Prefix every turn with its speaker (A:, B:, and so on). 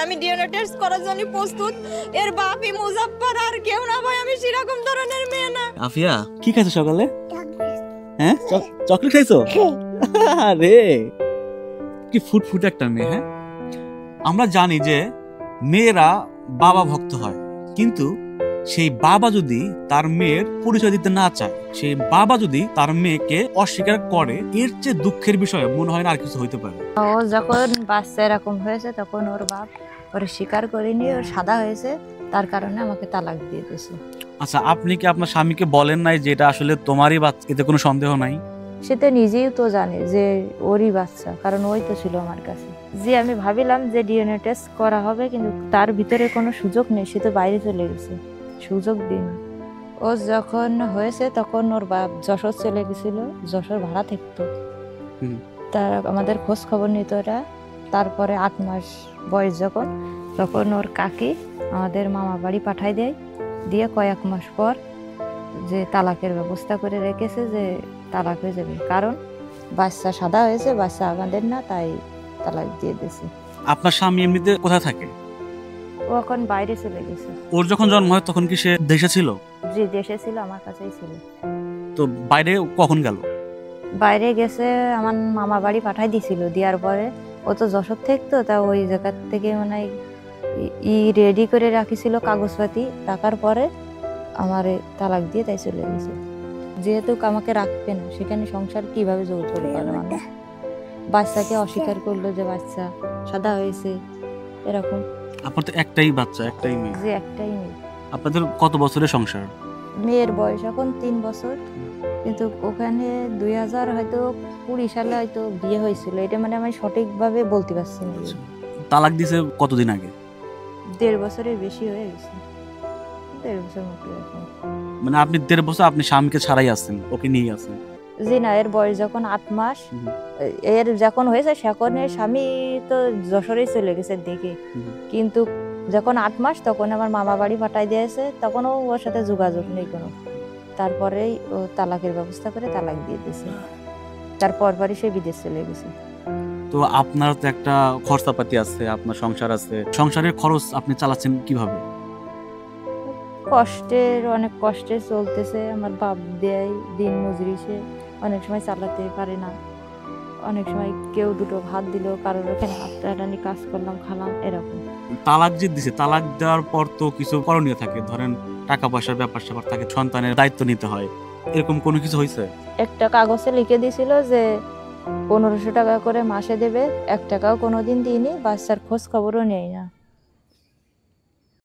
A: আমি DNA test করার জন্য প্রস্তুত। এর বাপই মুজাফফর, আর কেউ না ভাই। আমি সেরকম ধরনের মেয়ে না।
B: আফিয়া, কি খাইছো সকালে? হ্যাঁ, চকলেট খাইছো? আরে কি ফুটফুট একটা মেয়ে। হ্যাঁ, আমরা জানি যে মেয়েরা বাবা ভক্ত হয়, কিন্তু সেই বাবা যদি তার মেয়ের পরিচয় দিতে না চায়, সেই বাবা যদি তার মেয়েকে অস্বীকার করে, এর চেয়ে দুঃখের বিষয় মনে হয় না আর কিছু হইতে পারে।
C: ও যখন বাচ্চা এরকম হয়েছে তখন ওর বাপ ওরে স্বীকার করেনি, ওর সাদা হয়েছে, তার কারণে আমাকে তালাক দিয়ে দিয়েছে।
B: আচ্ছা, আপনি কি আপনার স্বামীকে বলেন নাই যে এটা আসলে তোমারই বাচ্চা? এতে কোনো সন্দেহ নাই?
C: সে তো নিজেই তো জানে যে ওরই বাচ্চা, কারণ ওই তো ছিল আমার কাছে। যে আমি ভাবিলাম যে ডিএনএ টেস্ট করা হবে, কিন্তু তার ভিতরে কোনো সুযোগ নেই, সে তো বাইরে চলে গেছে, সুযোগ দিন। ও যখন হয়েছে তখন ওর বাপ যশোর চলে গেছিল, যশোর ভাড়া থাকতো। তার আমাদের খোঁজ খবর নিত ওরা। তারপরে 8 মাস বয়স তখন ওর কাকি আমাদের মামা বাড়ি পাঠায় দেয়, দিয়ে কয়েক মাস পর যে তালাকের ব্যবস্থা করে রেখেছে, যে তালাক হয়ে যাবে, কারণ বাচ্চা সাদা হয়েছে, বাচ্চা আমাদের না, তাই তালাক দিয়ে দিয়েছে।
B: আপনার স্বামী এমনিতে কোথায় থাকে?
C: ও এখন বাইরে চলে গেছে।
B: ওর যখন জন্ম হয় তখন কি সে দেশে ছিল?
C: যে দেশে ছিল, আমার কাছেই ছিল।
B: তো বাইরে কখন গেল?
C: বাইরে গেছে, আমার মামা বাড়ি পাঠাই দিছিল। দেওয়ার পরে ও তো যশোর থাকতো, তা ওই জায়গার থেকে মানে রেডি করে রাখিছিল কাগজপাতি, রাখার পরে আমার তালাক দিয়ে তাই চলে গেছে। যেহেতু আমাকে রাখবে না, সেখানে সংসার কিভাবে চলবে মানুষ? বাচ্চাকে অস্বীকার করলো যে বাচ্চা সাদা হয়েছে, এরকম।
B: আপনার তো একটাই বাচ্চা, একটাই মেয়ে।
C: যে একটাই মেয়ে।
B: আপনাদের কত বছরের সংসার?
C: মেয়ের বয়স এখন 3 বছর, কিন্তু ওখানে 2020 সালে হয়তো বিয়ে হয়েছিল। এটা মানে আমি সঠিকভাবে বলতে পারছি না।
B: তালাক দিছে কতদিন আগে?
C: 1.5 বছরের বেশি হয়ে গেছে, 1.5 বছর মতো।
B: মানে আপনি 1.5 বছর আপনি স্বামীকে ছাড়াই আছেন, ওকে নিয়ে আছেন?
C: জি না, এর বয়স যখন 8 মাস, এর যখন হয়েছে সেখন স্বামী তো যশোরেই চলে গেছে দেখে, কিন্তু যখন 8 মাস তখন আমার মামা বাড়ি পাঠাই দিয়েছে, তখনও ওর সাথে যোগাযোগ নেই কোনো। তারপরেই ও তালাকের ব্যবস্থা করে তালাক দিয়ে দিয়েছে। তারপরই সে বিদেশ চলে গেছে।
B: তো আপনার তো একটা খরচাপাতি আছে, আপনার সংসার আছে, সংসারের খরচ আপনি চালাচ্ছেন কিভাবে?
C: অনেক কষ্টে চলতেছে। আমার বাপ দেয় দিন মজুরি, সে অনেক সময় চালাতে পারে না। অনেক সময় কেউ দুটো ভাত দিল, কারোর ওখানে হাতটানি কাজ করলাম, খালাম, এরকম।
B: তালাক যে দিছে, তালাক দেওয়ার পর তো কিছু করণীয় থাকে, ধরেন টাকা পয়সার ব্যাপার স্যাপার থাকে, সন্তানের দায়িত্ব নিতে হয়, এরকম কোনো কিছু হয়েছে?
C: একটা কাগজে লিখে দিয়েছিল যে 1500 টাকা করে মাসে দেবে, 1 টাকাও কোনোদিন দিইনি, বাচ্চার খোঁজ খবরও নেই না।